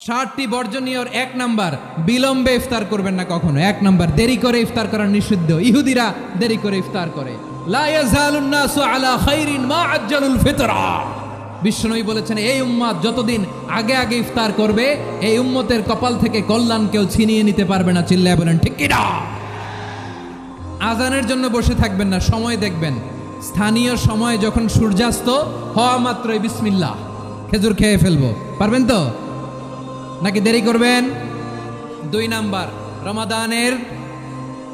60টি বর্জনীয়র 1 number, বিলম্বে ইফতার করবেন না কখনো। 1 নাম্বার, দেরি করে ইফতার করা নিষিদ্ধ। ইহুদিরা দেরি করে ইফতার করে। লা ইয়াজালুন নাসু আলা খাইরিন মা আজ্জালুল ফিতরা। বিশ্বনবী বলেছেন, এই উম্মত যতদিন আগে আগে ইফতার করবে, এই উম্মতের কপাল থেকে কল্যাণ কেউ ছিনিয়ে নিতে পারবে না। চিল্লায় বলেন ঠিক কি না? আজানের জন্য বসে থাকবেন না, সময় দেখবেন। স্থানীয় সময় যখন সূর্যাস্ত হওয়া মাত্রই বিসমিল্লাহ, খেজুর খেয়ে ফেলবো। পারবেন তো নাকি দেরি করবেন? 2 নাম্বার, রমাদানের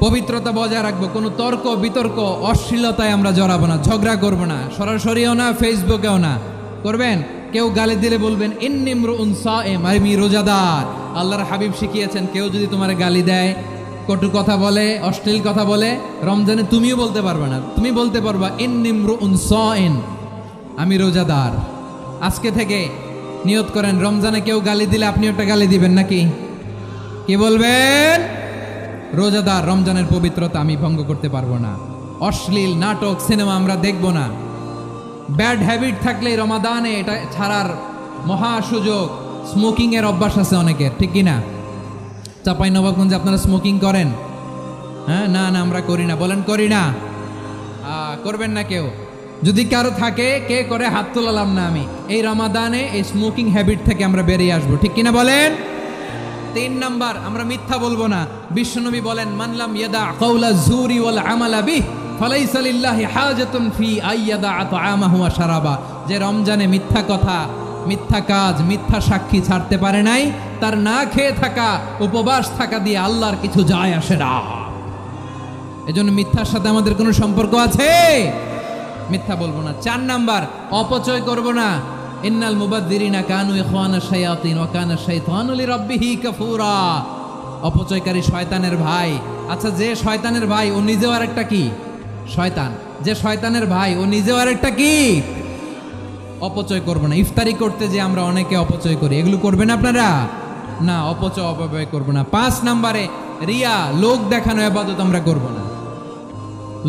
পবিত্রতা বজায় রাখবো। কোনো তর্ক বিতর্ক অশ্লীলতায় আমরা জড়াবো না, ঝগড়া করবো না, সরাসরিও না, ফেসবুকেও না। করবেন কেউ গালি দিলে বলবেন ইন্নী ইমরুউন সায়েম, আমি রোজাদার। আল্লাহর হাবিব শিখিয়েছেন, কেউ যদি তোমার গালি দেয়, কটু কথা বলে, অশ্লীল কথা বলে, রমজানে তুমিও বলতে পারবে না। তুমি বলতে পারবা ইন্নী ইমরুউন সায়েম, আমি রোজাদার। আজকে থেকে নিয়ত করেন, রমজানে কেউ গালি দিলে আপনি একটা গালি দিবেন নাকি? কি বলবেন? রোজাদার, রমজানের পবিত্রতা আমি ভঙ্গ করতে পারবো না। অশ্লীল নাটক সিনেমা আমরা দেখব না। ব্যাড হ্যাবিট থাকলে রমাদানে এটা ছাড়ার মহা সুযোগ। স্মোকিং এর অভ্যাস আছে অনেকের, ঠিক কি না? চাঁপাইনবাবগঞ্জে আপনারা স্মোকিং করেন? হ্যাঁ, না না আমরা করি না। বলেন করি না। করবেন না কেউ। যদি কারো থাকে, কে করে হাত তোলালাম না আমি। এই রমাদানে এই স্মোকিং হ্যাবিট থেকে আমরা বেরিয়ে আসবো, ঠিক কিনা বলেন? 3 নাম্বার, আমরা মিথ্যা বলবো না। বিশ্বনবী বলেন, মানলাম ইয়াদা কাউলা যুরি ওয়াল আমালা বিহি ফালাইসা লিল্লাহি হাজাতুন ফি আইয়াদা আতআমাহু ওয়া শারাবা। যে রমজানে মিথ্যা কথা, মিথ্যা কাজ, মিথ্যা সাক্ষী ছাড়তে পারে নাই, তার না খেয়ে থাকা, উপবাস থাকা দিয়ে আল্লাহর কিছু যায় আসে না। এজন্য মিথ্যার সাথে আমাদের কোনো সম্পর্ক আছে? মিথ্যা বলবো না। 4 নাম্বার, অপচয় করব না। ইন্নাল মুবাদদিরিনা কানু ইখওয়ানা শায়াতিন ওয়া কানা শাইতানু লিরাব্বিহি কাফুরা। অপচয়কারী শয়তানের ভাই। আচ্ছা, যে শয়তানের ভাই ও নিজেও আরেকটা কি? শয়তান। যে শয়তানের ভাই ও নিজেও আরেকটা কি? অপচয় করব না। ইফতারি করতে যে আমরা অনেকে অপচয় করি, এগুলো করবেন আপনারা? না, অপচয় অপব্যয় করব না। 5 নাম্বারে, রিয়া, লোক দেখানো ইবাদত আমরা করব না।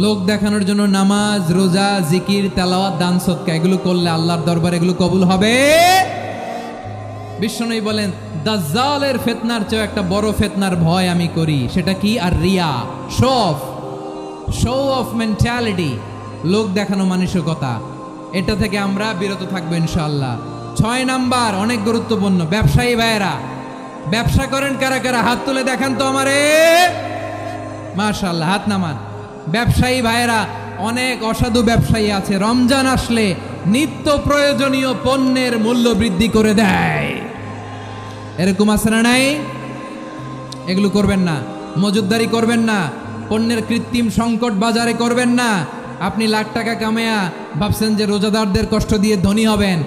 লোক দেখানোর জন্য নামাজ, রোজা, জিকির, তেলাওয়াত, দান, সদকা এগুলো করলে আল্লাহর দরবারে এগুলো কবুল হবে। বিশ্বনবী বলেন, দাজ্জালের ফিতনার চেয়ে একটা বড় ফিতনার ভয় আমি করি। সেটা কি? আর রিয়া, শো অফ মেন্টালিটি, লোক দেখানো মানসিকতা। এটা থেকে আমরা বিরত থাকবো ইনশাআল্লাহ। 6 নাম্বার, অনেক গুরুত্বপূর্ণ। ব্যবসায়ী ভাইয়েরা, ব্যবসা করেন কারা কারা? হাত তুলে দেখান তো আমারে। মাশাআল্লাহ, হাত নামান। ব্যবসায়ী ভাইয়েরা, অনেক অসাধু ব্যবসায়ী আছে, রমজান আসলে নিত্য প্রয়োজনীয় পণ্যের মূল্য বৃদ্ধি করে দেয়। এরকম আছে না নাই? এগুলো করবেন না। মজুদদারি করবেন না। পণ্যের কৃত্রিম সংকট বাজারে করবেন না। আপনি লাখ টাকা কামায়া ভাবছেন যে রোজাদারদের কষ্ট দিয়ে ধনী হবেন।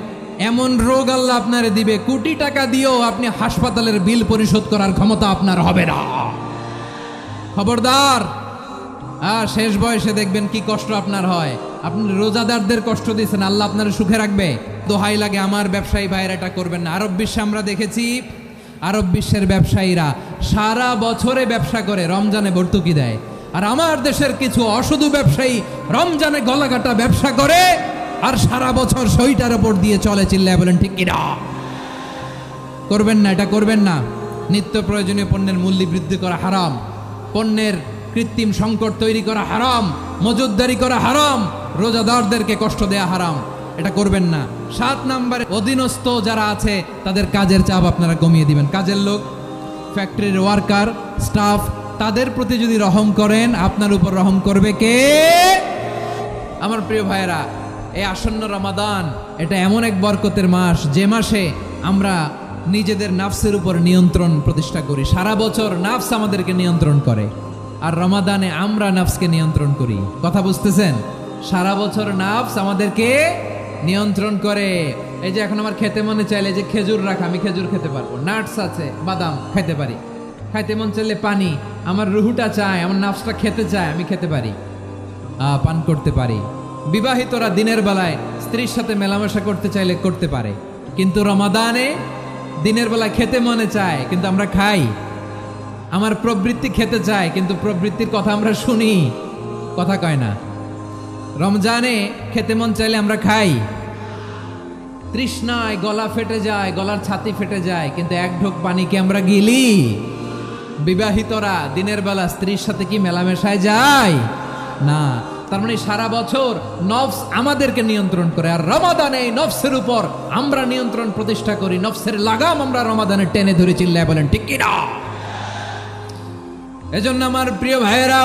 এমন রোগ আল্লাহ আপনারে দিবে, কোটি টাকা দিয়েও আপনি হাসপাতালের বিল পরিশোধ করার ক্ষমতা আপনার হবে না। খবরদার। শেষ বয়সে দেখবেন কি কষ্ট আপনার হয়। আপনি রোজাদারদের কষ্ট দিয়েছেন, আল্লাহ আপনার সুখে রাখবে? দোহাই লাগে আমার ব্যবসায়ী ভাইয়েরা, এটা করবেন না। আরব বিশ্বে আমরা দেখেছি, আরব বিশ্বের ব্যবসায়ীরা সারা বছরে ব্যবসা করে, রমজানে ভর্তুকি দেয়। আর আমার দেশের কিছু অসাধু ব্যবসায়ী রমজানে গলাকাটা ব্যবসা করে আর সারা বছর সইটার উপর দিয়ে চলে। চিল্লায় বলেন ঠিক কিনা? করবেন না, এটা করবেন না। নিত্য প্রয়োজনীয় পণ্যের মূল্য বৃদ্ধি করা হারাম। পণ্যের কৃত্রিম সংকট তৈরি করা হারাম। মজুদদারি করা হারাম। রোজাদারদেরকে কষ্ট দেয়া হারাম। এটা করবেন না। 7 নাম্বারে, অধীনস্থ যারা আছে তাদের কাজের চাপ আপনারা কমিয়ে দিবেন। কাজের লোক, ফ্যাক্টরির ওয়ার্কার, স্টাফ, তাদের প্রতি যদি রহম করেন, আপনার উপর রহম করবে কে? আমার প্রিয় ভাইয়েরা, এই আসন্ন রমাদান এটা এমন এক বরকতের মাস, যে মাসে আমরা নিজেদের নাফসের উপর নিয়ন্ত্রণ প্রতিষ্ঠা করি। সারা বছর নাফস আমাদেরকে নিয়ন্ত্রণ করে, আর রমাদানে আমরা নাফসকে নিয়ন্ত্রণ করি। কথা বুঝতেছেন? সারা বছর নাফস আমাদেরকে নিয়ন্ত্রণ করে। এই যে এখন আমার খেতে মনে চাইলে যে খেজুর রাখা, আমি খেজুর খেতে পারবো। নাটস আছে, বাদাম খাইতে পারি। খাইতে মন চাইলে পানি, আমার রুহুটা চায়, আমার নাফসটা খেতে চায়, আমি খেতে পারি, পান করতে পারি। বিবাহিতরা দিনের বেলায় স্ত্রীর সাথে মেলামেশা করতে চাইলে করতে পারে, কিন্তু রমাদানে দিনের বেলায় খেতে মনে চায় কিন্তু আমরা খাই। আমার প্রবৃত্তি খেতে চায় কিন্তু প্রবৃত্তির কথা আমরা শুনি, কথা কয় না। রমজানে খেতে মন চাইলে আমরা খাই, তৃষ্ণায় গলা ফেটে যায়, গলার ছাতি ফেটে যায়, কিন্তু এক ঢোক পানি কি আমরা গিলি? বিবাহিতরা দিনের বেলা স্ত্রীর সাথে কি মেলামেশায় যায় না? তার মানে সারা বছর নফস আমাদেরকে নিয়ন্ত্রণ করে, আর রমাদানে এই নফসের উপর আমরা নিয়ন্ত্রণ প্রতিষ্ঠা করি। নফসের লাগাম আমরা রমাদানে টেনে ধরে, চিল্লায় বলেন ঠিক কি না? এজন্য আমার প্রিয় ভাইয়েরা,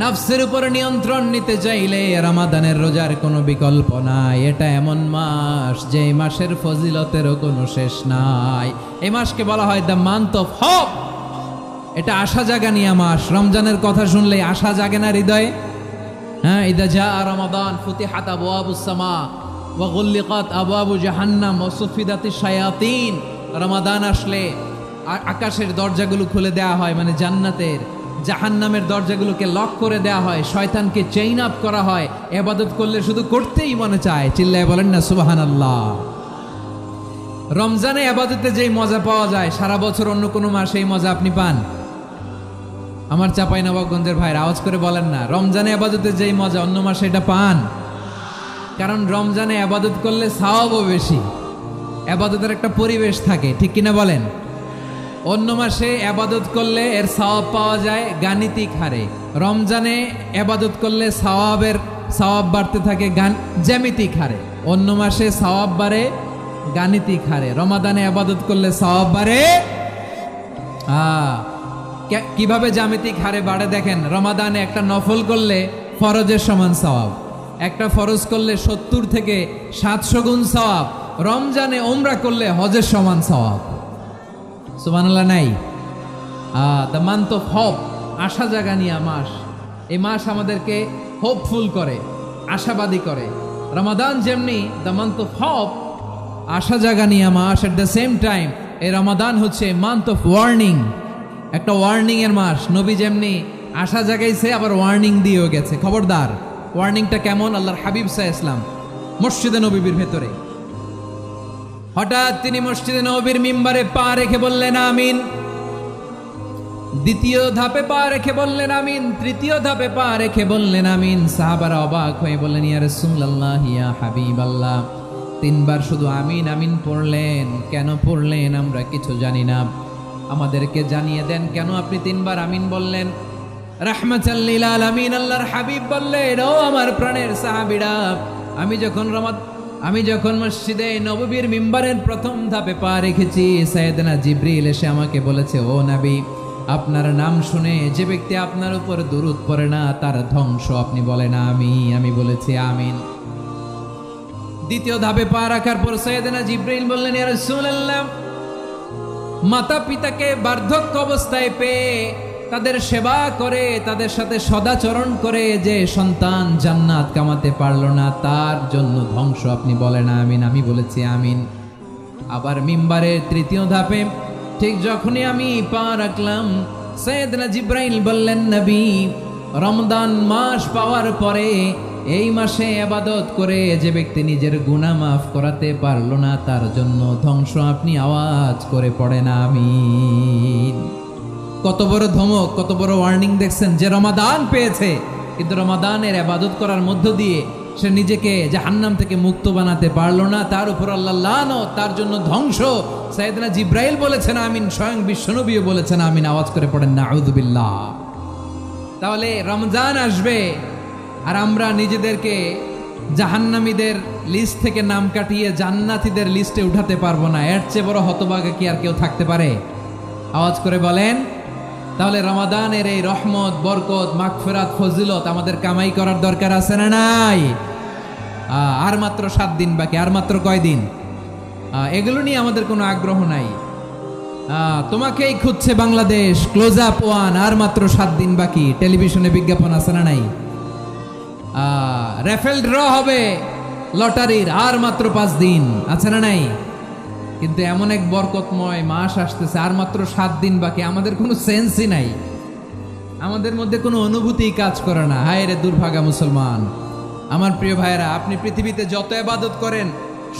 নফসের উপর নিয়ন্ত্রণ নিতে চাইলে রমাদানের রোজার কোনো বিকল্প নাই। এটা এমন মাস যে মাসের ফজিলতেরও কোনো শেষ নাই। এই মাসকে বলা হয় দ্য মান্থ অফ হোপ। এটা আশা জাগানিয়া মাস। রমজানের কথা শুনলে আশা জাগে না হৃদয়ে? হ্যাঁ, ইদা জা রমাদান ফুতিহাত আবওয়াবুস সামা ওয়া গুল্লিকাত আবওয়াবু জাহান্নাম ওয়া সুফিদাতিশ শায়াতিন। রমাদান আসলে আকাশের দরজাগুলো খুলে দেওয়া হয়, মানে জান্নাতের। জাহান্নামের দরজাগুলোকে লক করে দেওয়া হয়, শয়তানকে চেইন আপ করা হয়। ইবাদত করলে শুধু করতেই মনে চায়, চিল্লায় বলেন না সুবহানাল্লাহ। রমজানে ইবাদতে যেই মজা পাওয়া যায়, সারা বছর অন্য কোনো মাসে এই মজা আপনি পান? আমার চাঁপাইনবাবগঞ্জের ভাইরা আওয়াজ করে বলেন না, রমজানে ইবাদতে যেই মজা অন্য মাসে এটা পান? কারণ রমজানে ইবাদত করলে সওয়াবও বেশি, ইবাদতের একটা পরিবেশ থাকে, ঠিক কিনা বলেন? অন্য মাসে ইবাদত করলে এর সওয়াব পাওয়া যায় গাণিতিক হারে। রমজানে ইবাদত করলে সওয়াব বাড়তে থাকে জ্যামিতিক হারে। অন্য মাসে সওয়াব বাড়ে গাণিতিক হারে, রমাদানে ইবাদত করলে সওয়াব বাড়ে কিভাবে জ্যামিতিক হারে বাড়ে দেখেন। রমাদানে একটা নফল করলে ফরজের সমান সওয়াব, একটা ফরজ করলে 70 থেকে 700 গুণ সওয়াব। রমজানে উমরা করলে হজের সমান সওয়াব। সুবহানাল্লাহ নাই? দ্য মান্থ অফ হোপ, আশা জাগানিয়া মাস। এই মাস আমাদেরকে হোপফুল করে, আশাবাদী করে। রমাদান যেমনি দ্য মান্থ অফ হোপ, আশা জাগানিয়া মাস, এট দ্য সেম টাইম এই রমাদান হচ্ছে মান্থ অফ ওয়ার্নিং, একটা ওয়ার্নিং এর মাস। নবী যেমনি আশা জাগাইছে, আবার ওয়ার্নিং দিয়েও গেছে, খবরদার। ওয়ার্নিংটা কেমন? আল্লাহর হাবিব সাল্লাল্লাহু আলাইহি ওয়াসাল্লাম মসজিদে নববীর ভেতরে হঠাৎ তিনি মসজিদে নববীর মিম্বারে পা রেখে বললেন আমিন। দ্বিতীয় ধাপে পা রেখে বললেন আমিন, তৃতীয় ধাপে পা রেখে বললেন আমিন। সাহাবারা অবাক হয়ে বললেন, ইয়া রাসূলুল্লাহ, ইয়া হাবিবাল্লাহ, 3 বার শুধু আমিন আমিন পড়লেন, কেন পড়লেন আমরা কিছু জানি না, আমাদেরকে জানিয়ে দেন কেন আপনি 3 বার আমিন বললেন। রাহমাতাল লিল আলামিন আল্লাহর হাবিব বললেন, ও আমার প্রাণের সাহাবীরা, আমি যখন মসজিদে নববীর মিম্বারের প্রথম ধাপে পা রেখেছি, সাইয়েদনা জিবরিল এসে আমাকে বলেছে, ও নবী, আপনার নাম শুনে যে ব্যক্তি আপনার উপর দুরূদ পড়ে না তার ধ্বংস। আপনি বলেন আমি বলেছি আমিন। দ্বিতীয় ধাপে পা রাখার পর সাইয়েদনা জিবরিল বললেন, ইয়া রাসূলুল্লাহ, মাতা পিতাকে বার্ধক্য অবস্থায় পেয়ে তাদের সেবা করে, তাদের সাথে সদাচরণ করে যে সন্তান জান্নাত কামাতে পারলো না, তার জন্য ধ্বংস। আপনি বলেন আমিন। আমি বলেছি আমিন। আবার মিম্বারের তৃতীয় ধাপে ঠিক যখনই আমি পা রাখলাম, সাইয়েদনা জিবরাইল বললেন, নবী, রমজান মাস পাওয়ার পরে এই মাসে ইবাদত করে যে ব্যক্তি নিজের গুনাহ মাফ করাতে পারলো না, তার জন্য ধ্বংস। আপনি আওয়াজ করে পড়েন আমিন। কত বড় ধমক, কত বড় ওয়ার্নিং দেখছেন। যে রমাদান পেয়েছে, কিন্তু রমাদানের ইবাদত করার মধ্য দিয়ে সে নিজেকে জাহান্নাম থেকে মুক্ত বানাতে পারলো না, তার উপর আল্লাহ লানত, তার জন্য ধ্বংস। সাইয়েদনা জিবরাইল বলেছেন আমিন, স্বয়ং বিশ্বনবীও বলেছেন আমিন। আওয়াজ করে পড়েন নাউযু বিল্লাহ। তাহলে রমজান আসবে আর আমরা নিজেদেরকে জাহান্নামীদের লিস্ট থেকে নাম কাটিয়ে জান্নাতীদের লিস্টে উঠাতে পারবো না। এর চেয়ে বড় হতভাগা কি আর কেউ থাকতে পারে? আওয়াজ করে বলেন। তাহলে রমাদানের এই রহমত, বরকত, মাগফিরাত, ফজিলত আমাদের কামাই করার দরকার আছে না নাই? আর মাত্র 7 দিন বাকি। আর মাত্র কয় দিন? এগুলো নিয়ে আমাদের কোনো আগ্রহ নাই। তোমাকেই খুঁজছে বাংলাদেশ, ক্লোজ আপ 1, আর মাত্র 7 দিন বাকি। টেলিভিশনে বিজ্ঞাপন আছে না নাই? রেফেল ড্র হবে লটারির, আর মাত্র 5 দিন, আছে না নাই? কিন্তু এমন এক বরকতময় মাস আসতেছে, আর মাত্র 7 দিন বাকি। আমাদের কোনো সেন্সই নাই, আমাদের মধ্যে কোনো অনুভূতি কাজ করে না। হায় রে দুর্ভাগা মুসলমান। আমার প্রিয় ভাইয়েরা, আপনি পৃথিবীতে যত ইবাদত করেন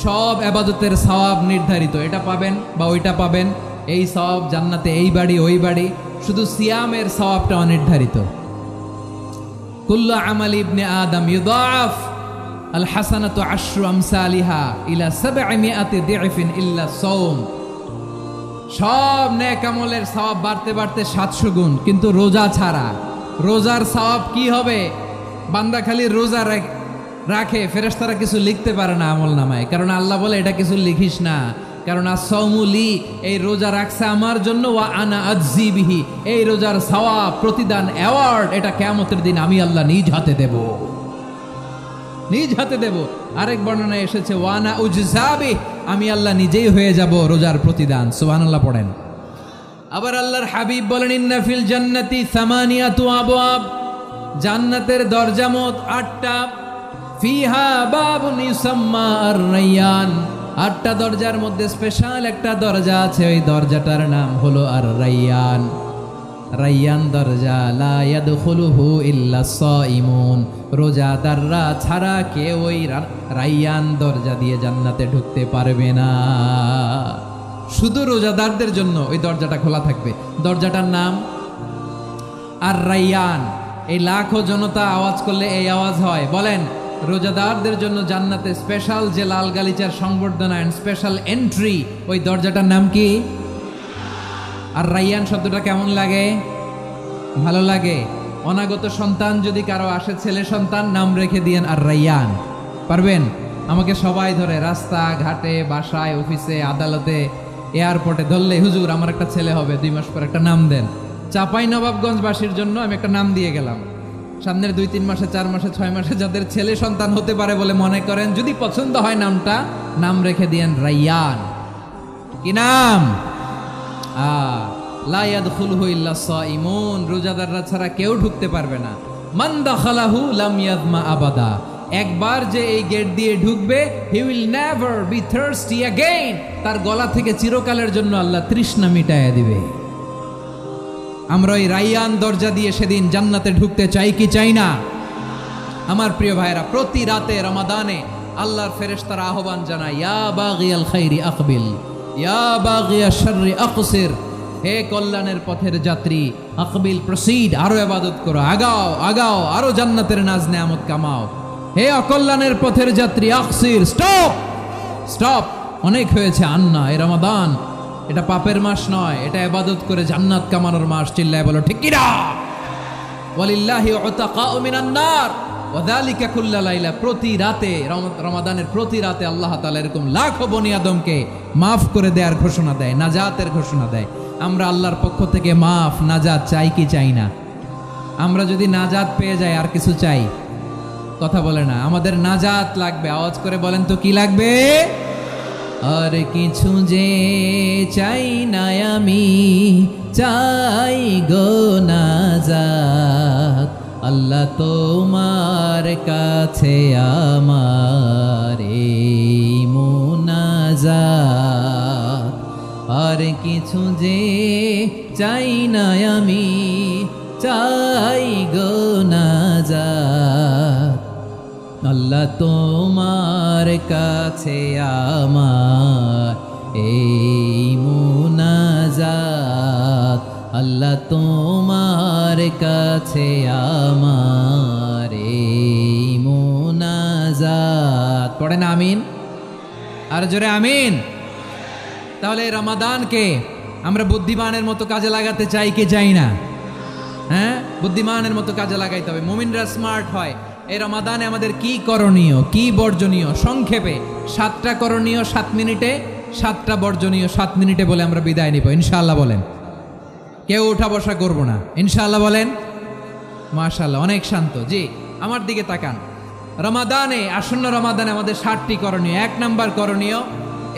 সব ইবাদতের সওয়াব নির্ধারিত। এটা পাবেন বা ওইটা পাবেন, এই সওয়াব জান্নাতে, এই বাড়ি ওই বাড়ি। শুধু সিয়ামের সওয়াবটা অনির্ধারিত। কুল্লু আমাল ইবনে আদম ইউদাফ আল হাসানাতু আশরু আমসালিহা ইলা 700 দি'ফিন ইল্লা সাওম। সব নেক আমলের সওয়াব বাড়তে বাড়তে 700 গুণ, কিন্তু রোজা ছাড়া। রোজার সওয়াব কি হবে? বান্দা খালি রোজা রাখে, ফেরেশতারা কিছু লিখতে পারে না আমল নামায়, কারণ আল্লাহ বলে এটা কিছু লিখিস না, কারণ আসসাউমুলি, এই রোজা রাখছে আমার জন্য, ওয়া আনা আজজি বিহি, এই রোজার সওয়াব, প্রতিদান, অ্যাওয়ার্ড, এটা কিয়ামতের দিন আমি আল্লাহ নিজ হাতে দেব, নিজ হাতে দেব। আরেক বর্ণনায় এসেছে ওয়ানা উজজাবি, আমি আল্লাহ নিজেই হয়ে যাব রোজার প্রতিদান। সুবহানাল্লাহ পড়েন। আবার আল্লাহর হাবিব বলেন ইন্না ফিল জান্নাতি সামানিয়াতু আবওয়াব, জান্নাতের দরজা মোট 8টা। ফিহা বাবুন ইউসাম্মা আর-রায়্যান, 8টা দরজার মধ্যে স্পেশাল একটা দরজা আছে, ওই দরজাটার নাম হলো আর-রায়্যান। রায়্যান দরজা, লা ইয়াদখুলুহু ইল্লা সাইমুন, রোজাদাররা ছাড়া কেউ ওই রায়্যান দরজা দিয়ে জান্নাতে ঢুকতে পারবে না। শুধু রোজাদারদের জন্য ওই দরজাটা খোলা থাকবে। দরজাটার নাম আর-রায়্যান। এই লাখো জনতা আওয়াজ করলে এই আওয়াজ হয়, বলেন রোজাদারদের জন্য জান্নাতে স্পেশাল যে লাল গালিচার সংবর্ধনা এন্ড স্পেশাল এন্ট্রি, ওই দরজাটার নাম কি? আর রায়্যান শব্দটা কেমন লাগে? ভালো লাগে। অনাগত সন্তান যদি কারো আসে, ছেলে সন্তান, নাম রেখে দিয়েন আর রায়্যান। পারবেন? আমাকে সবাই ধরে রাস্তা ঘাটে, বাসায়, অফিসে, আদালতে, এয়ারপোর্টে ধরলে, হুজুর আমার একটা ছেলে হবে 2 মাস পর, একটা নাম দেন। চাঁপাইনবাবগঞ্জবাসীর জন্য আমি একটা নাম দিয়ে গেলাম। সামনের 2-3 মাসে, 4 মাসে, 6 মাসে যাদের ছেলে সন্তান হতে পারে বলে মনে করেন, যদি পছন্দ হয় নামটা, নাম রেখে দিয়েন রায়্যান। কি নাম? লা ইয়াদখুলুহু ইল্লা সাইমুন, রোজাদাররা ছাড়া কেউ ঢুকতে পারবে না। মান দাখালাহু লাম ইয়াযমা আবাদা, একবার যে এই গেট দিয়ে ঢুকবে, he will never be thirsty again, তার গলা থেকে চিরকালের জন্য আল্লাহ তৃষ্ণা মিটাইয়া দিবে। আমরা ওই রায়্যান দরজা দিয়ে সেদিন জান্নাতে ঢুকতে চাই কি চাই না? আমার প্রিয় ভাইরা, প্রতি রাতে রমাদানে আল্লাহর ফেরেশতারা আহ্বান জানায়, ইয়া বাগিয়াল খাইরি আকবিল, ইয়া বাগিয়াশ শাররি আকসির, হে কল্যাণের পথের যাত্রী, আকবিল, প্রসিড, আরো ইবাদত করো, আগাও আগাও, আরো জান্নাতের নাজ নেয়ামত কামাও। হে অকল্যাণের পথের যাত্রী, আকসির, স্টপ স্টপ, অনেক হয়েছে, আন্না। এই রমাদান এটা পাপের মাস নয়, এটা ইবাদত করে জান্নাত কামানোর মাস। চিল্লায় বলো ঠিক কি না? ওয়ালিল্লাহি উতাকাউ মিনান নার ওয়া যালিকা কুল্লা লাইলা, প্রতি রাতে, রমাদানের প্রতি রাতে আল্লাহ তাআলা এরকম লাখো বনি আদমকে মাফ করে দেওয়ার ঘোষণা দেয়, নাজাতের ঘোষণা দেয়। আমরা আল্লাহর পক্ষ থেকে মাফ, নাজাত চাই কি চাই না? আমরা যদি নাজাত পেয়ে যাই আর কিছু চাই? কথা বলে না। আমাদের নাজাত লাগবে। আওয়াজ করে বলেন তো কি লাগবে? আর কিছু যে চাই না আমি, চাই গো নাজাত, আল্লাহ তোমার কাছে আমার এই মুনাজাত। আর কিছু যে চাই না আমি, চাই গো নাজাত, আল্লাহ তোমার কাছে আমার এই মুনাজাত, আল্লাহ তোমার কাছে আমার এই মুনাজাত। পড়েন আমিন, আর জোরে আমিন। তাহলে রমাদানকে আমরা বুদ্ধিমানের মতো কাজে লাগাতে চাই কি চাই না? হ্যাঁ, বুদ্ধিমানের মতো কাজে লাগাইতে হবে। মুমিনরা স্মার্ট হয়। এই রমাদানে আমাদের কি করণীয়, কি বর্জনীয়? সংক্ষেপে 7টা করণীয় 7 মিনিটে, 7টা বর্জনীয় 7 মিনিটে বলে আমরা বিদায় নিব ইনশাআল্লাহ। বলেন, কেউ উঠা বসা করবো না ইনশাআল্লাহ। বলেন মাশাআল্লাহ, অনেক শান্ত। জি, আমার দিকে তাকান। রমাদানে, আসন্ন রমাদানে আমাদের 7টি করণীয়। 1 নাম্বার করণীয়,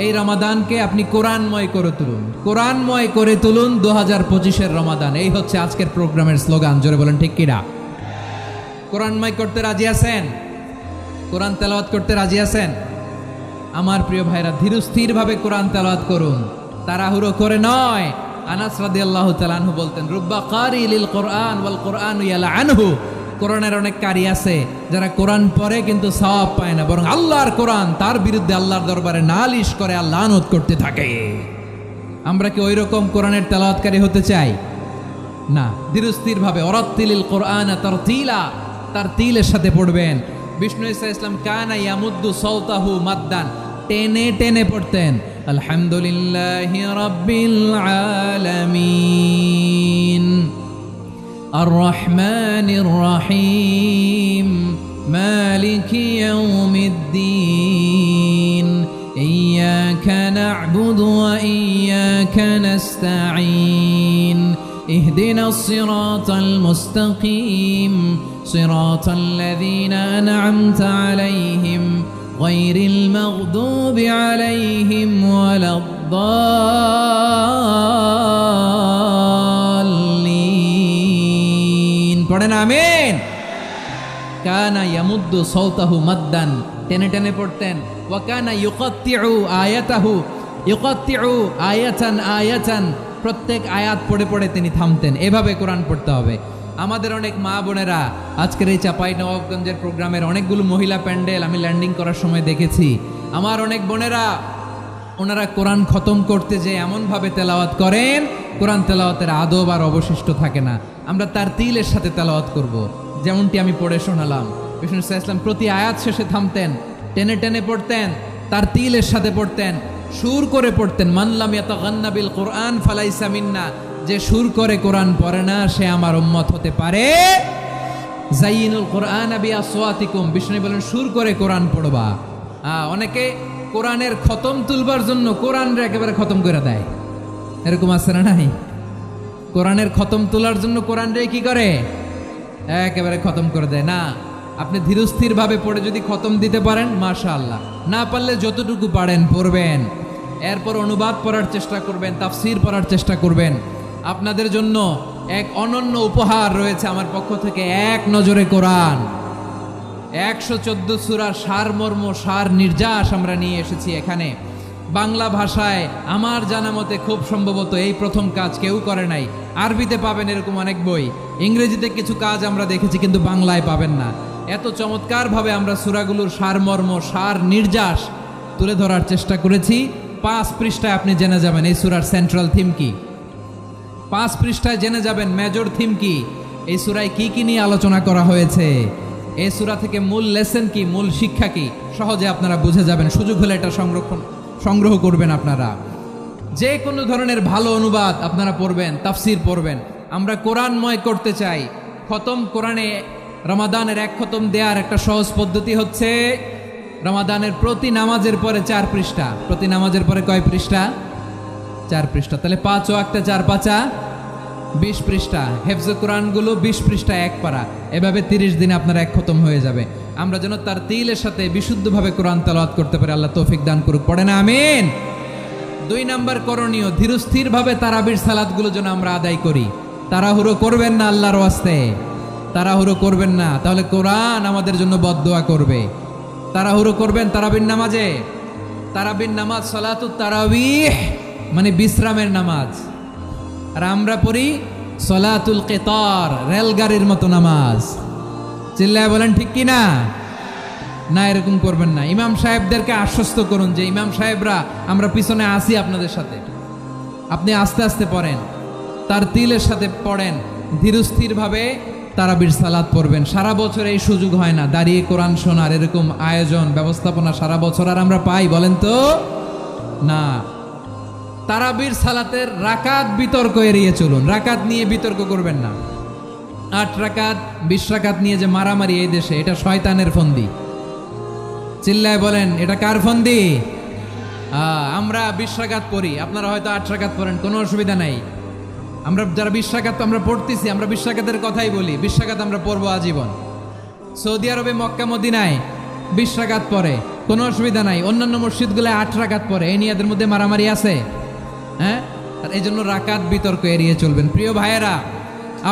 এই রমাদানকে আপনি কোরআনময় করে তুলুন। কোরআনময় করে তুলুন 2025-এর রমাদান। এই হচ্ছে আজকের প্রোগ্রামের স্লোগান। জোরে বলেন ঠিক কিনা? কোরআনময় করতে রাজি আছেন? কোরআন তেলাওয়াত করতে রাজি আছেন? আমার প্রিয় ভাইরা, ধীরস্থিরভাবে কোরআন তেলাওয়াত করুন, তাড়াহুড়ো করে নয়। আনাস রাদিয়াল্লাহু তাআলা আনহু বলতেন, রুব্বা কারি লিল কোরআন ওয়াল কোরআনু ইয়ালআনহু, কোরআনের অনেক কারি আছে যারা কোরআন পড়ে কিন্তু সওয়াব পায় না, বরং আল্লাহর কোরআন তার বিরুদ্ধে আল্লাহর দরবারে নালিশ করে আর লানত করতে থাকে। আমরা কি ওই রকম কোরআনের তেলাওয়াতকারী হতে চাই? না। ধীরস্থিরভাবে, ওয়ারাত্তিলিল কোরআন তারতিলা, তারতিলের সাথে পড়বেন। বিষ্ণু ঈসা ইসলাম কানা ইয়ামুদ্দু সাওতাহু মাদ্দান, টেনে টেনে পড়তেন আলহামদুলিল্লাহি রাব্বিল আলামিন আর রহমানির রহিম মালিকি ইয়াউমিদ্দিন ইয়্যাকা না'বুদু ওয়া ইয়্যাকা নাস্তাঈন ইহদিনাস সিরাতাল মুস্তাকিম সিরাতাল লাযীনা আন'আমতা আলাইহিম গায়রিল মাগদুবি আলাইহিম ওয়ালাদ-দাল্লিন। পড়েন আমিন। কানা ইয়ামুদ্দু সাওতাহু মাদ্দান, টেনে টেনে পড়তেন। ওয়া কানা ইউকাত্তিউ আয়াতাহু, ইউকাত্তিউ আয়াতান আয়াতান, প্রত্যেক আয়াত পড়ে পড়ে তিনি থামতেন। এভাবে কোরআন পড়তে হবে। আমাদের অনেক মা বোনেরা আজকের এই চাঁপাইনবাবগঞ্জের প্রোগ্রামের অনেকগুলো মহিলা প্যান্ডেল আমি ল্যান্ডিং করার সময় দেখেছি। আমার অনেক বোনেরা ওনারা কোরআন খতম করতে যে এমনভাবে তেলাওয়াত করেন, কোরআন তেলাওয়াতের আদব আর অবশিষ্ট থাকে না। আমরা তার তিলের সাথে তেলাওয়াত করব, যেমনটি আমি পড়ে শোনালাম। বিষ্ণু ঈসা ইসলাম প্রতি আয়াত শেষে থামতেন, টেনে টেনে পড়তেন, তার তিলের সাথে পড়তেন, সুর করে পড়তেন। মান লাম ইয়াতাগান্না বিল কোরআন ফালাইসা মিন্না, যে সুর করে কোরআন পড়ে না সে আমার উম্মত হতে পারে। জাইয়িনুল কোরআন বিআসওয়াতিকুম, বিষ্ণু বলেন সুর করে কোরআন পড়বা। অনেকে কোরআনের খতম তুলবার জন্য কোরআনরে একেবারে খতম করে দেয়, এরকম আছে না নাই? কোরআনের খতম তোলার জন্য কোরআনরে কি করে? একেবারে খতম করে দেয় না। আপনি ধীরস্থির ভাবে পড়ে যদি খতম দিতে পারেন মাশাআল্লাহ, না পারলে যতটুকু পারেন পড়বেন। এরপর অনুবাদ পড়ার চেষ্টা করবেন, তাফসির পড়ার চেষ্টা করবেন। আপনাদের জন্য এক অনন্য উপহার রয়েছে আমার পক্ষ থেকে, এক নজরে কোরআন। 114 সূরার সারমর্ম, সার নির্যাস আমরা নিয়ে এসেছি এখানে বাংলা ভাষায়। আমার জানা মতে খুব সম্ভবত এই প্রথম কাজ কেউ করে নাই। আরবিতে পাবেন এরকম অনেক বই, ইংরেজিতে কিছু কাজ আমরা দেখেছি, কিন্তু বাংলায় পাবেন না। এত চমৎকারভাবে আমরা সূরাগুলোর সারমর্ম, সার নির্যাস তুলে ধরার চেষ্টা করেছি। 5 পৃষ্ঠায় আপনি জেনে যাবেন এই সূরার সেন্ট্রাল থিম কি। 5 পৃষ্ঠায় জেনে যাবেন মেজর থিম কি, এই সূরায় কি কি নিয়ে আলোচনা করা হয়েছে, এই সূরা থেকে মূল লেসন কি, মূল শিক্ষা কি, সহজে আপনারা বুঝে যাবেন। সুযোগ হলে এটা সংগ্রহ করবেন। আপনারা যে কোনো ধরনের ভালো অনুবাদ আপনারা পড়বেন, তাফসির পড়বেন। আমরা কোরআনময় করতে চাই। খতম কোরআনে রমাদানের 1 খতম দেওয়ার একটা সহজ পদ্ধতি হচ্ছে রমাদানের প্রতি নামাজের পরে 4 পৃষ্ঠা। প্রতি নামাজের পরে কয় পৃষ্ঠা? 4 পৃষ্ঠা। তাহলে 5 ওয়াক্তে 4 পাঁচা 20 পৃষ্ঠা। হেফজে কোরআনগুলো 20 পৃষ্ঠা 1 পারা। এভাবে 30 দিনে আপনার 1 খতম হয়ে যাবে। আমরা যেন তার তিলের সাথে বিশুদ্ধভাবে কোরআন তেলাওয়াত করতে পারি। আল্লাহ তৌফিক দান করুক। পড়ে না আমিন। 2 নাম্বার করণীয়, ধীরস্থিরভাবে তারাবির সালাতগুলো যেন আমরা আদায় করি। তাড়াহুড়ো করবেন না আল্লাহর ওয়াস্তে, তাড়াহুড়ো করবেন না, তাহলে কোরআন আমাদের জন্য বদদোয়া করবে। তাড়াহুড়ো করবেন তারাবির নামাজে। তারাবির নামাজ সালাতুত তারাবিহ মানে বিশ্রামের নামাজ। আর আমরা পড়ি সলাতুল কিতার, রেলগাড়ির মতো নামাজ। চিল্লায় বলেন ঠিক কি না? না, এরকম করবেন না। ইমাম সাহেবদেরকে আশ্বস্ত করুন যে ইমাম সাহেবরা আমরা পিছনে আসি আপনাদের সাথে, আপনি আস্তে আস্তে পড়েন, তার তিলের সাথে পড়েন, ধীরস্থিরভাবে তারাবির সালাত পড়বেন। সারা বছর এই সুযোগ হয় না দাঁড়িয়ে কোরআন শোনার, এরকম আয়োজন ব্যবস্থাপনা সারা বছর আর আমরা পাই বলেন তো না। তারাবির সালাতের রাকাত বিতর্ক এড়িয়ে চলুন। রাকাত নিয়ে বিতর্ক করবেন না। 8 রাকাত 20 রাকাত নিয়ে যে মারামারি এই দেশে, এটা শয়তানের ফন্দি। চিল্লায় বলেন এটা কার ফন্দি? আমরা 20 রাকাত পড়ি, আপনারা হয়তো 8 রাকাত পড়েন, কোনো অসুবিধা নাই। আমরা যারা 20 রাকাত আমরা পড়তেছি, আমরা 20 রাকাতের কথাই বলি। 20 রাকাত আমরা পড়বো আজীবন। সৌদি আরবে মক্কা মদিনায় 20 রাকাত পড়ে, কোনো অসুবিধা নাই। অন্যান্য মসজিদগুলোয় 8 রাকাত পড়ে। এই নিয়ে এদের মধ্যে মারামারি আছে? হ্যাঁ, আর এই জন্য রাকাত বিতর্ক এড়িয়ে চলবেন। প্রিয় ভাইয়েরা,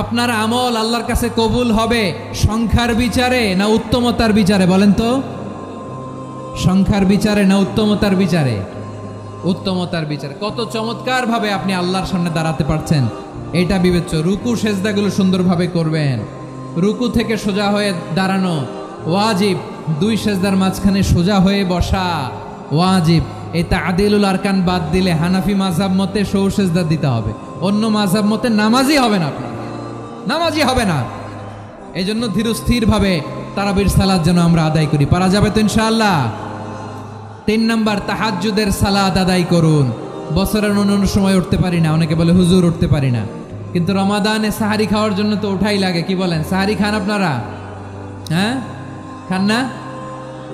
আপনার আমল আল্লাহর কাছে কবুল হবে সংখ্যার বিচারে না উত্তমতার বিচারে? বলেন তো, সংখ্যার বিচারে না উত্তমতার বিচারে? উত্তমতার বিচারে। কত চমৎকার ভাবে আপনি আল্লাহর সামনে দাঁড়াতে পারছেন এটা বিবেচ্য। রুকু সেজদাগুলো সুন্দরভাবে করবেন। রুকু থেকে সোজা হয়ে দাঁড়ানো ওয়াজিব। 2 সেজদার মাঝখানে সোজা হয়ে বসা ওয়াজিব। এই তা'দিলুল আরকান বাদ দিলে হানাফি মাযহাব মতে সৌ সেজদা দিতে হবে। অন্য মাযহাব মতে নামাজই হবে না, আপনার নামাজই হবে না। এই জন্য ধীরস্থিরভাবে তারাবির সালাত যেন আমরা আদায় করি। পারা যাবে তো ইনশাআল্লাহ? 3 নাম্বার, তাহাজ্জুদের সালাত আদায় করুন। বছরের অন্য সময় উঠতে পারি না, অনেকে বলে হুজুর উঠতে পারি না, কিন্তু রমাদানে সাহারি খাওয়ার জন্য তো ওঠাই লাগে। কি বলেন, সাহারি খান আপনারা? হ্যাঁ, খান না?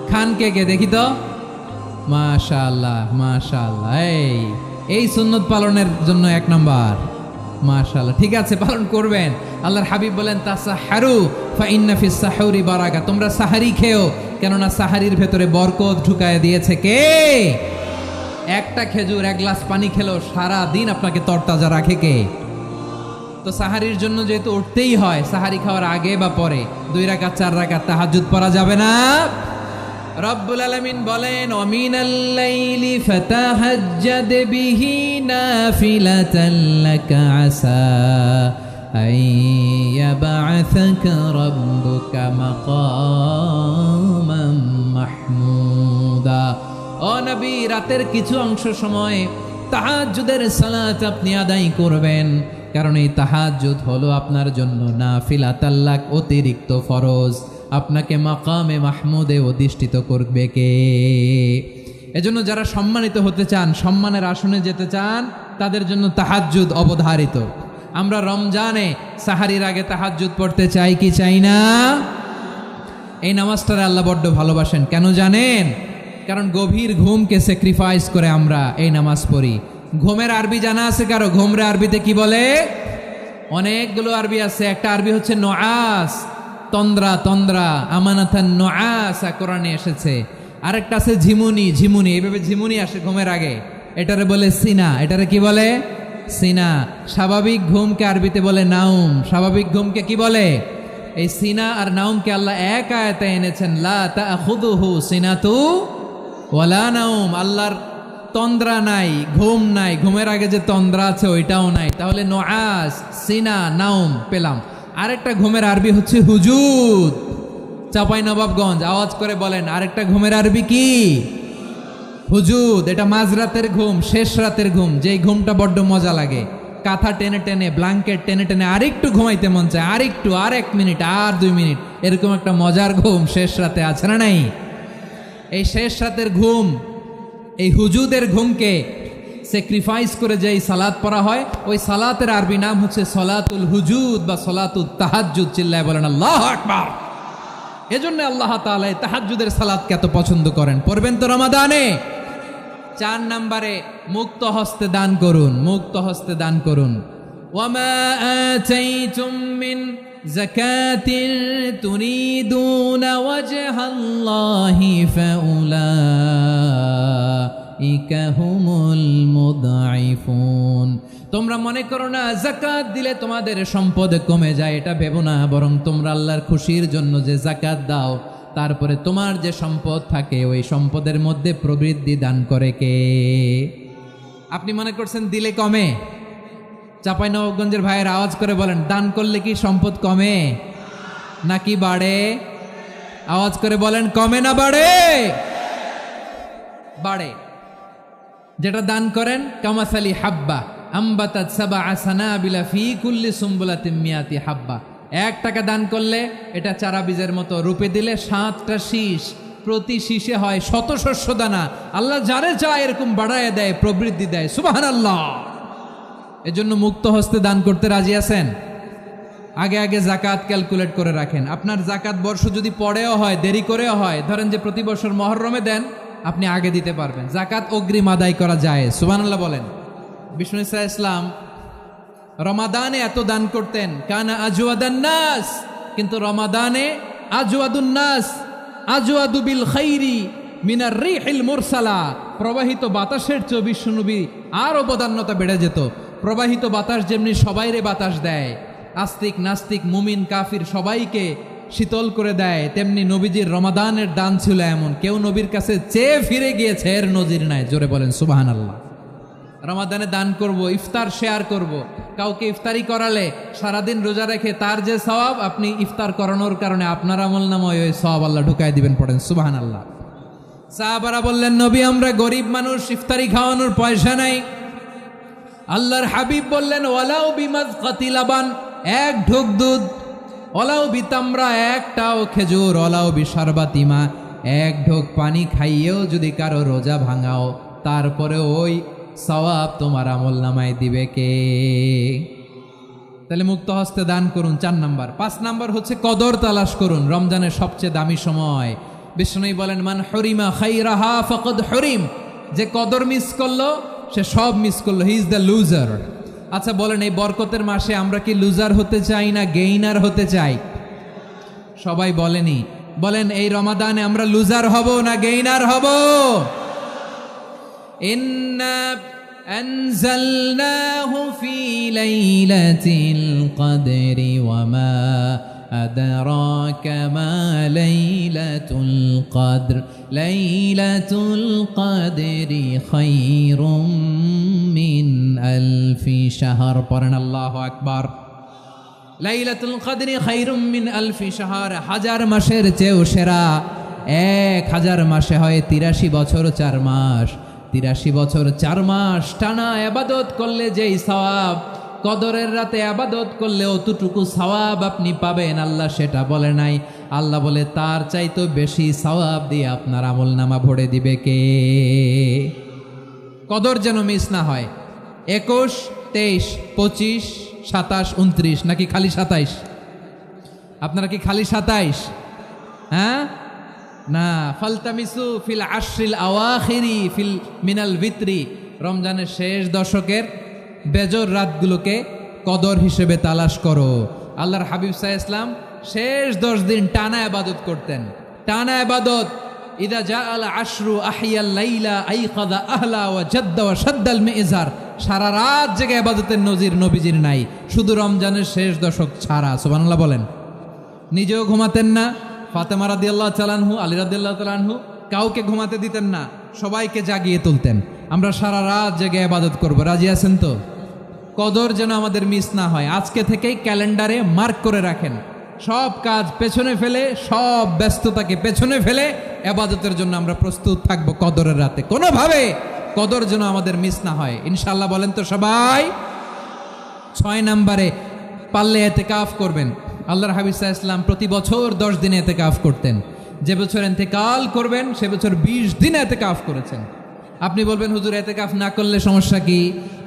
খান কে কে দেখি তো? মাশাআল্লাহ মাশাআল্লাহ, এই সুন্নত পালনের জন্য 1 নাম্বার। মাশাআল্লাহ, ঠিক আছে, পালন করবেন। আল্লাহর হাবিব বলেন তাসাহহারু ফা ইন্না ফিস সাহুরি বারাকা, তোমরা সাহারি খেও, কেননা সাহারির ভেতরে বরকত ঢুকায় দিয়েছে কে? একটা খেজুর, 1 গ্লাস পানি খেলো সারা দিন আপনাকে তরতাজা রাখে কে? তো সাহারির জন্য যেহেতু উঠতেই হয়, সাহারি খাওয়ার আগে বা পরে 2 রাকাত 4 রাকাত তাহাজ্জুদ পড়া যাবে না? রব্বুল আলামিন বলেন ওয়ামিনাল লাইলি ফাতাহাজ্জাদ বিহি নাফিলাতান লাকা আসা আইয়াবআসাকা রাব্বুকা মাকামান মাহমুদা। ও নবী, রাতের কিছু অংশ সময় তাহাজ্জুদের সালাত আপনি আদায় করবেন, কারণ এই তাহাজ্জুদ হলো আপনার জন্য নাফিলাতাল লাক, অতিরিক্ত ফরজ। আপনাকে মাকামে মাহমুদে অধিষ্ঠিত করবে কে? এজন্য যারা সম্মানিত হতে চান, সম্মানের আসনে যেতে চান, তাদের জন্য তাহাজ্জুদ অবধারিত। আমরা রমজানে সাহারির আগে তাহাজ্জুদ পড়তে চাই কি চাই না? এই নামাজটারে আল্লাহ বড্ড ভালোবাসেন। কেন জানেন? কারণ গভীর ঘুমকে স্যাক্রিফাইস করে আমরা এই নামাজ পড়ি। ঘুমের আরবি জানা আছে কারো? ঘুমরে আরবিতে কি বলে? অনেকগুলো আরবি আছে। একটা আরবি হচ্ছে নুআস, তন্দ্রা, তন্দ্রা, আমানাতান নুআসা কোরআনে এসেছে। আরেকটা আছে ঝিমুনি, ঝিমুনি, এইভাবে ঝিমুনি আসে ঘুমের আগে, এটারে বলে সিনা। এটারে কি বলে? সিনা। স্বাভাবিক ঘুমকে আরবিতে বলে নাউম। স্বাভাবিক ঘুমকে কি বলে? এই সিনা আর নাউমকে আল্লাহ এক আয়াতে এনেছেন, লা তাখুযুহু সিনাতু ওয়ালা নাউম। আল্লাহর তন্দ্রা নাই, ঘুম নাই, ঘুমের আগে যে তন্দ্রা আছে ওইটাও নাই। তাহলে নুআস, সিনা, নাউম পেলাম। আরেকটা ঘুমের আরবি হচ্ছে হুজুদ। চাঁপাইনবাবগঞ্জ আওয়াজ করে বলেন, আরেকটা ঘুমের আরবি কি? হুজুদ। এটা মাঝরাতের ঘুম, শেষ রাতের ঘুম, যেই ঘুমটা বড্ড মজা লাগে। কাঁথা টেনে টেনে, ব্ল্যাঙ্কেট টেনে টেনে আরেকটু ঘুমাইতে মন চায়, আরেকটু, আর 1 মিনিট, আর 2 মিনিট, এরকম একটা মজার ঘুম শেষ রাতে আছে না নাই? এই শেষ রাতের ঘুম, এই হুজুদের ঘুমকে স্যাক্রিফাইস করে যেই সালাত পড়া হয়, ওই সালাতের আরবি নাম হচ্ছে সলাতুল হুজুদ বা সলাতুত তাহাজ্জুদ। চিল্লায় বলেন আল্লাহু আকবার। এজন্য আল্লাহ তাআলা এই তাহাজ্জুদের সালাতকে এত পছন্দ করেন। পড়বেন তো রমাদানে? 4 নম্বরে মুক্ত হস্তে দান করুন, মুক্ত হস্তে দান করুন। ওয়ামা আতাইতুম মিন যাকাতিন তুরিদুনা ওয়াজহাল্লাহি ফাউলাইকা হুমুল মুদঈফুন। তোমরা মনে করো না যাকাত দিলে তোমাদের সম্পদ কমে যায়, এটা ভেবো না। বরং তোমরা আল্লাহর খুশির জন্য যে যাকাত দাও, তারপরে তোমার যে সম্পদ থাকে ওই সম্পদের মধ্যে প্রবৃদ্ধি দান করে কে? আপনি মনে করছেন দিলে কমে? চাঁপাইনবাবগঞ্জের ভাইয়ের আওয়াজ করে বলেন, দান করলে কি সম্পদ কমে নাকি বাড়ে? আওয়াজ করে বলেন, কমে না বাড়ে? বাড়ে। যেটা দান করেন, কামাসালি হাব্বা আম্বাতাত সাবআ সানাবিলা ফি কুল্লি সুম্বুলাতিন মিয়াতি হাব্বা। 1 টাকা দান করলে এটা চারা বীজের মতো, রূপে দিলে 7টা শীষ, প্রতি শীষে হয় 100 শস্য দানা। আল্লাহ যারে চায় এরকম বাড়ায় দেয়, প্রবৃদ্ধি দেয়। সুবহানাল্লাহ। এজন্য মুক্ত হস্তে দান করতে রাজি আছেন? আগে আগে যাকাত ক্যালকুলেট করে রাখেন। আপনার যাকাত বর্ষ যদি পরেও হয়, দেরি করেও হয়, ধরেন যে প্রতি বছর মুহররমে দেন, আপনি আগে দিতে পারবেন। যাকাত অগ্রিম আদায় করা যায়। সুবহানাল্লাহ বলেন। বিষ্ণু ইসা ইসলাম রমাদানে এত দান করতেন, কানা আজওয়াদান নাস, কিন্তু রমাদানে আজওয়াদুন নাস আজওয়াদু বিল খাইরি মিনার রিহিল মুরসালা। প্রবাহিত বাতাসের চেয়ে বিশ্বনবী আরো বদান্যতা বেড়ে যেত। প্রবাহিত বাতাস যেমনি সবাইরে বাতাস দেয়, আস্তিক নাস্তিক মুমিন কাফির সবাইকে শীতল করে দেয়, তেমনি নবীজির রমাদানের দান ছিল এমন, কেউ নবীর কাছে চেয়ে ফিরে গিয়েছে এর নজির নাই। জোরে বলেন সুবহানাল্লাহ। রমাদানে দান করব, ইফতার শেয়ার করব। কাউকে ইফতারি করালে সারাদিন রোজা রেখে তার যে সওয়াব, আপনি ইফতার করানোর কারণে আপনার আমলনামায় ওই সওয়াব আল্লাহ ঢুকায় দিবেন। পড়েন সুবহানাল্লাহ। সাহাবারা বললেন, নবী আমরা গরিব মানুষ, ইফতারি খাওয়ানোর পয়সা নাই। আল্লাহর হাবিব বললেন, ওয়ালাউ বিমাজকাতি লাবান, 1 ঢোক দুধ, অলাও বিতামরা, একটাও খেজুর, অলাও বিশারবাতিমা, এক ঢোক পানি খাইয়েও যদি কারো রোজা ভাঙাও, তারপরে ওই সওয়াব তোমার আমল নামায় দিবে কে? তাহলে মুক্ত হস্তে দান করুন, 4 নাম্বার। 5 নাম্বার হচ্ছে কদর তালাশ করুন, রমজানের সবচেয়ে দামি সময়। বিষ্ণু বলেন, মান হরিমা খাইরাহা ফাকাদ হরিম, যে কদর মিস করলো সে সব মিস করলো, হি ইজ দ্য লুজার। আচ্ছা বলেন, এই বরকতের মাসে আমরা কি লুজার হতে চাই না গেইনার হতে চাই? সবাই বলেনি, বলেন এই রমাদানে আমরা লুজার হব না গেইনার হব? ইন্না আনজালনাহু ফি লাইলাতিল কদরি ওয়া মা আদরাকা মা লাইলাতুল কদর, লাইলাতুল কদরি খায়রুম মিন আলফি শাহর। পড়েন আল্লাহু আকবার। লাইলাতুল কদরি খায়রুম মিন আলফি শাহর, 1000 মাসের চেয়েও সেরা। 1000 মাসে হয় 83 বছর 4 মাস। 83 বছর 4 মাস টানা ইবাদত করলে যেই সওয়াব, কদরের রাতে ইবাদত করলে অতটুকু সওয়াব আপনি পাবেন, আল্লাহ সেটা বলে নাই। আল্লাহ বলে তার চাইতে বেশি সওয়াব দিয়ে আপনার আমলনামা ভরে দিবে কে? কদর যেন মিস না হয়। 21, 23, 25, 27, 29 নাকি খালি 27? আপনারা কি খালি 27? হ্যাঁ না, ফালতামিসু ফিল আশরিল আওয়াখিরি ফিল মিনাল ভিতরি, রমজানের শেষ দশকের বেজর রাতগুলোকে কদর হিসেবে তালাশ করো। আল্লাহর হাবিব সাল্লাল্লাহু আলাইহি ওয়াসাল্লাম শেষ 10 দিন টানা ইবাদত করতেন, টানা ইবাদত। ইদা জাআল আশরু আহিয়াল লাইলা আইকাযা আহলা ওয়া জাদ্দা ওয়া শাদ্দাল মিজার, সারা রাত জেগে ইবাদতের নজির নবীজির নাই, শুধু রমজানের শেষ দশক ছাড়া। সুবহানাল্লাহ বলেন। নিজেও ঘুমাতেন না, ফাতেমা রাদিয়াল্লাহু তাআলা আনহু, আলী রাদিয়াল্লাহু তাআলা আনহু কাউকে ঘুমাতে দিতেন না, সবাইকে জাগিয়ে তুলতেন। আমরা সারা রাত জেগে ইবাদত করব, রাজি আছেন তো? কদর যেন আমাদের মিস না হয়। আজকে থেকেই ক্যালেন্ডারে মার্ক করে রাখেন, সব কাজ পেছনে ফেলে, সব ব্যস্ততাকে পেছনে ফেলে ইবাদতের জন্য আমরা প্রস্তুত থাকবো কদরের রাতে। কোনোভাবে কদর যেন আমাদের মিস না হয়, ইনশাআল্লাহ। বলেন তো সবাই। 6 নম্বরে পারলে ইতিকাফ করবেন। আল্লাহর হাবিব সাল্লাল্লাহু আলাইহি ওয়াসাল্লাম প্রতি বছর 10 দিনে ইতিকাফ করতেন। যে বছর ইন্তেকাল করবেন সে বছর 20 দিনে ইতিকাফ করেছেন। আপনি বলবেন, হুজুর ইতিকাফ না করলে সমস্যা কি?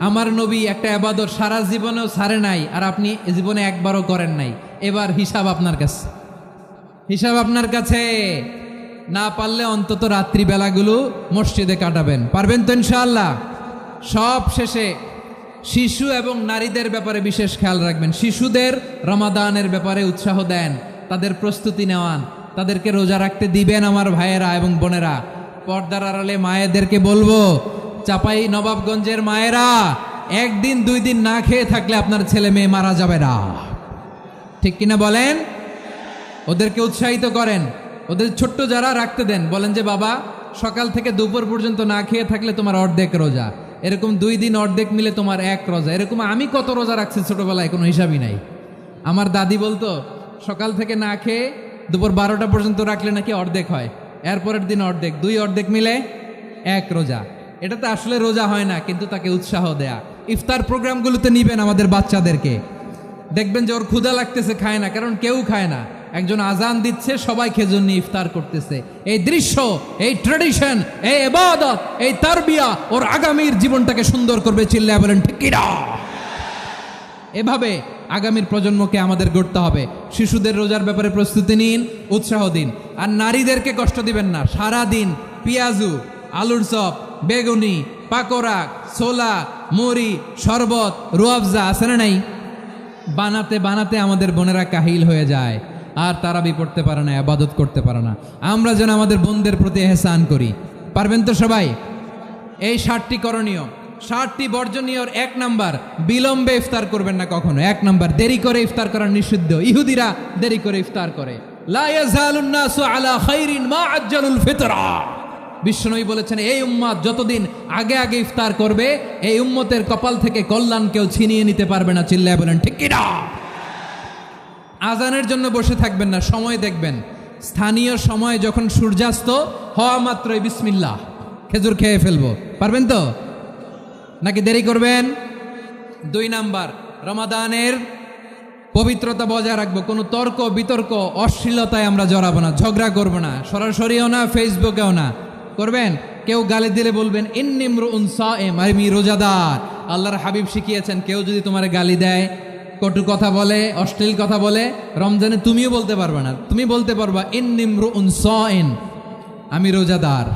আমার নবী একটা ইবাদত সারা জীবনেও ছাড়ে নাই, আর আপনি জীবনে একবারও করেন নাই। এবার হিসাব আপনার কাছে, হিসাব আপনার কাছে। না পারলে অন্তত রাত্রিবেলাগুলো মসজিদে কাটাবেন, পারবেন তো ইনশাআল্লাহ? সব শেষে শিশু এবং নারীদের ব্যাপারে বিশেষ খেয়াল রাখবেন। শিশুদের রমাদানের ব্যাপারে উৎসাহ দেন, তাদের প্রস্তুতি নেওয়ান, তাদেরকে রোজা রাখতে দিবেন। আমার ভাইয়েরা এবং বোনেরা, পর্দার আড়ালে মায়েদেরকে বলবো, চাপাই নবাবগঞ্জের মায়েরা, 1 দিন 2 দিন না খেয়ে থাকলে আপনার ছেলে মেয়ে মারা যাবে না, ঠিক কিনা বলেন? ওদেরকে উৎসাহিত করেন, ওদের ছোট্ট যারা রাখতে দেন, বলেন যে বাবা সকাল থেকে দুপুর পর্যন্ত না খেয়ে থাকলে তোমার অর্ধেক রোজা, এরকম 2 দিন অর্ধেক মিলে তোমার 1 রোজা। এরকম আমি কত রোজা রাখছি ছোটবেলায়, কোনো হিসাবই নাই। আমার দাদি বলতো সকাল থেকে না খেয়ে দুপুর 12টা পর্যন্ত রাখলে নাকি অর্ধেক হয়, এরপরের দিন অর্ধেক, 2 অর্ধেক মিলে 1 রোজা। এটা তো আসলে রোজা হয় না, কিন্তু তাকে উৎসাহ দেয়া। ইফতার প্রোগ্রামগুলোতে নিবেন আমাদের বাচ্চাদেরকে, দেখবেন যে ওর ক্ষুধা লাগতেছে, খায় না, কারণ কেউ খায় না। একজন আজান দিচ্ছে, সবাই খেজুর নিয়ে ইফতার করতেছে। এই দৃশ্য, এই ট্রেডিশন, এই ইবাদত, এই তারবিয়া ওর আগামীর জীবনটাকে সুন্দর করবে। চিল্লায় বলেন ঠিক কিনা? এভাবে আগামীর প্রজন্মকে আমাদের গড়তে হবে। শিশুদের রোজার ব্যাপারে প্রস্তুতি নিন, উৎসাহ দিন। আর নারীদেরকে কষ্ট দিবেন না। সারা দিন পেঁয়াজু, আলুর চপ, বেগুনি, পাকোড়া, ছোলা, মুড়ি, শরবত, রুয়াবজা আছে না নাই? বানাতে বানাতে আমাদের বোনেরা কাহিল হয়ে যায়, আর তারাবি পড়তে পারে না, ইবাদত করতে পারে না। আমরা যেন আমাদের বোনদের প্রতি ইহসান করি, পারবেন তো সবাই? এই 7টি করণীয়, 7টি বর্জনীয়। 1 নাম্বার, বিলম্বে ইফতার করবেন না কখনো। 1 নাম্বার, দেরি করে ইফতার করা নিষিদ্ধ। ইহুদিরা দেরি করে ইফতার করে। লা ইয়াজালুন নাসু আলা খাইরিন মা আজ্জালুল ফিতরা। বিশ্বনবী বলেছেন, এই উম্মত যতদিন আগে আগে ইফতার করবে, এই উম্মতের কপাল থেকে কল্যাণ কেউ ছিনিয়ে নিতে পারবে না। চিল্লায় বলেন ঠিক কিনা? আজানের জন্য বসে থাকবেন না, সময় দেখবেন। স্থানীয় সময় যখন সূর্যাস্ত হওয়া মাত্রই বিসমিল্লাহ, খেজুর খেয়ে ফেলবো, পারবেন তো নাকি দেরি করবেন? 2 নাম্বার, রমাদানের পবিত্রতা বজায় রাখবো, কোনো তর্ক বিতর্ক অশ্লীলতায় আমরা জড়াবো না, ঝগড়া করবো না, সরাসরিও না, ফেসবুকেও না। করবেন কেউ গালি দিলে বলবেন ইন্নী ইমরুউন সায়েম, আমি রোজাদার। আল্লাহর হাবিব শিখিয়েছেন কেউ যদি তোমার গালি দেয়, কটু কথা বলে, অশ্লীল কথা বলে, রমজানে তুমিও বলতে পারবে না, তুমি বলতে পারবা ইন্নী ইমরুউন সায়েম, আমি রোজাদার।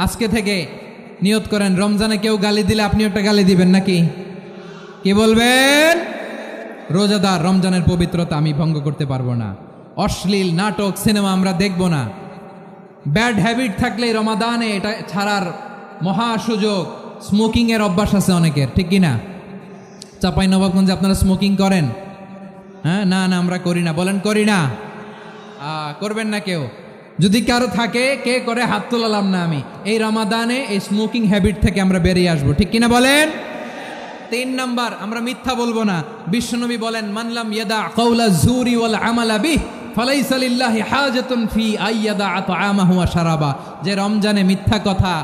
আজকে থেকে নিয়ত করেন রমজানে কেউ গালি দিলে আপনি একটা গালি দিবেন নাকি? কি বলবেন? রোজাদার, রমজানের পবিত্রতা আমি ভঙ্গ করতে পারবো না। অশ্লীল নাটক সিনেমা আমরা দেখব না। ব্যাড হ্যাবিট থাকলে রমাদানে এটা ছাড়ার মহা সুযোগ। স্মোকিং এর অভ্যাস আছে অনেকের, ঠিক কি না? চাঁপাইনবাবগঞ্জে আপনারা স্মোকিং করেন? হ্যাঁ, না না আমরা করি না। বলেন করি না? করবেন না কেউ? যদি কারো থাকে, কে করে হাত তোলালাম না আমি। এই রমাদানে এই স্মোকিং হ্যাবিট থেকে আমরা বেরিয়ে আসবো, ঠিক কিনা বলেন? 3 নাম্বার, আমরা মিথ্যা বলবো না। বিশ্বনবী বলেন মানলাম ইয়াদা কাওলা যুরি ওয়াল আমালা বিহি ফালাইসা লিল্লাহি হাজাতুন ফি আইয়াদা আতআমাহু ওয়া শারাবা। যে রমজানে মিথ্যা কথা,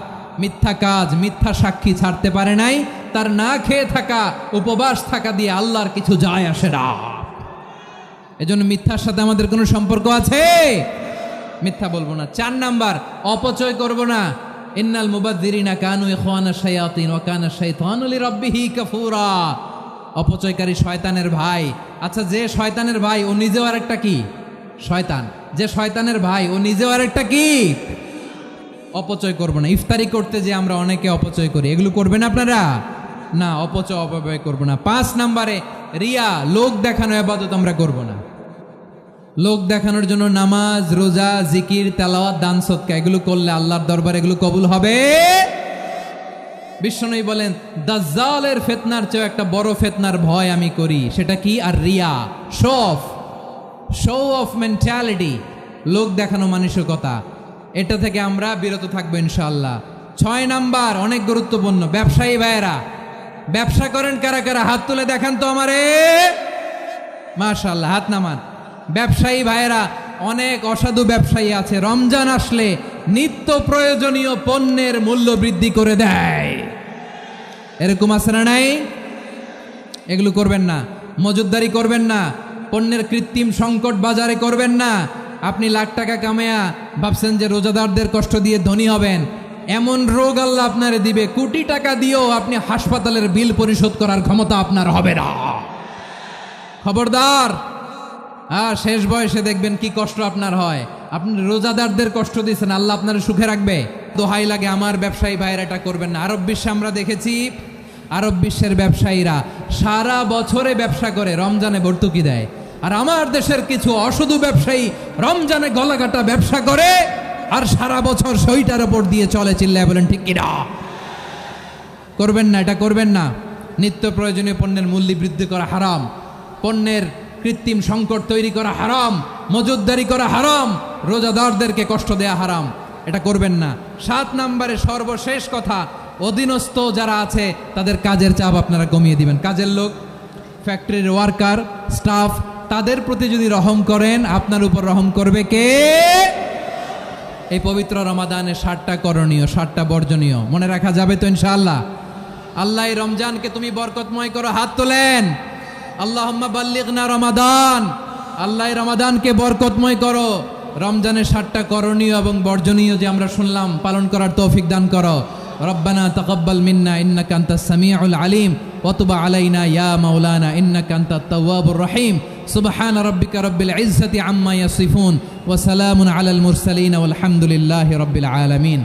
মিথ্যা কাজ, মিথ্যা সাক্ষী ছাড়তে পারে নাই, তার না খেয়ে থাকা, উপবাস থাকা দিয়ে আল্লাহর কিছু যায় আসে না। এজন্য মিথ্যার সাথে আমাদের কোনো সম্পর্ক আছে? মিথ্যা বলবো না। 4 নাম্বার, অপচয় করব না। ইন্নাল মুবাযযিরিনা কানু ইখওয়ানা শায়াতিন ওয়া কানা শাইতানু লিরাব্বিহি কাফুরা। অপচয়কারী শয়তানের ভাই। আচ্ছা, যে শয়তানের ভাই ও নিজেও আরেকটা কি? শয়তান। যে শয়তানের ভাই ও নিজেও আরেকটা কি? অপচয় করব না। ইফতারি করতে যে আমরা অনেকে অপচয় করি, এগুলো করবেন আপনারা? না, অপচয় অপব্যয় করব না। 5 নাম্বারে রিয়া, লোক দেখানো ইবাদত আমরা করব না। লোক দেখানোর জন্য নামাজ, রোজা, জিকির, তেলাওয়াত, দান, সদকা এগুলো করলে আল্লাহর দরবারে এগুলো কবুল হবে। বিশ্বনবী বলেন দাজ্জালের ফিতনার চেয়ে একটা বড় ফিতনার ভয় আমি করি, সেটা কি? আর রিয়া, শো অফ মেন্টালিটি, লোক দেখানো মানসিকতা, এটা থেকে আমরা বিরত থাকবো ইনশাআল্লাহ। 6 নাম্বার, অনেক গুরুত্বপূর্ণ। ব্যবসায়ী ভাইয়েরা, ব্যবসা করেন কারা কারা? হাত তুলে দেখান তো আমারে। মাশাআল্লাহ, হাত নামান। ব্যবসায়ী ভাইয়েরা, অনেক অসাধু ব্যবসায়ী আছে, রমজান আসলে নিত্য প্রয়োজনীয় পণ্যের মূল্য বৃদ্ধি করে দেয়। এরকম আছে না নাই? এগুলো করবেন না। মজুদদারি করবেন না। পণ্যের কৃত্রিম সংকট বাজারে করবেন না। আপনি লাখ টাকা কামায়া ভাবছেন যে রোজাদারদের কষ্ট দিয়ে ধনী হবেন, এমন রোগ আল্লাহ আপনারে দিবে, কোটি টাকা দিয়েও আপনি হাসপাতালের বিল পরিশোধ করার ক্ষমতা আপনার হবে না। খবরদার। শেষ বয়সে দেখবেন কি কষ্ট আপনার হয়। আপনি রোজাদারদের কষ্ট দিয়েছেন, আল্লাহ আপনার সুখে রাখবে? দোহাই লাগে আমার ব্যবসায়ী ভাইয়েরা, এটা করবেন না। আরব বিশ্বে আমরা দেখেছি, আরব বিশ্বের ব্যবসায়ীরা সারা বছরে ব্যবসা করে, রমজানে ভর্তুকি দেয়। আর আমার দেশের কিছু অসাধু ব্যবসায়ী রমজানে গলাকাটা ব্যবসা করে আর সারা বছর সইটার উপর দিয়ে চলে। চিল্লায় বলেন ঠিক কিনা? করবেন না, এটা করবেন না। নিত্য প্রয়োজনীয় পণ্যের মূল্য বৃদ্ধি করা হারাম, পণ্যের কৃত্রিম সংকট তৈরি করা হারাম, মজুদদারি করা হারাম, রোজাদারদেরকে কষ্ট দেয়া হারাম, এটা করবেন না। 7 নাম্বারে সর্বশেষ কথা, অধীনস্থ যারা আছে তাদের কাজের চাপ আপনারা কমিয়ে দিবেন। কাজের লোক, ফ্যাক্টরির ওয়ার্কার, স্টাফ, তাদের প্রতি যদি রহম করেন, আপনার উপর রহম করবে কে? এই পবিত্র রমাদানে 7টা করণীয়, 7টা বর্জনীয় মনে রাখা যাবে তো ইনশাআল্লাহ? আল্লাহ এই রমজানকে তুমি বরকতময় করো। হাত তোলেন। আল্লাহুম্মা বাল্লিগনা রমাদান। আল্লাহ এই রমাদানকে বরকতময় করো। রমজানের 7টা করণীয় এবং বর্জনীয় যে আমরা শুনলাম, পালন করার তৌফিক দান করো। রব্বানা তাকাব্বাল মিন্না ইন্নাকা আনতাস সামিউল আলিম ওয়া তুব আলাইনা ইয়া মাওলানা ইন্নাকা আনতাত তাওয়াবুর রহিম। সুবহানা রাব্বিকা রাব্বিল ইজ্জাতি আম্মা ইয়াসিফুন ওয়া সালামুন আলাল মুরসালিন ওয়াল হামদুলিল্লাহি রাব্বিল আলামিন।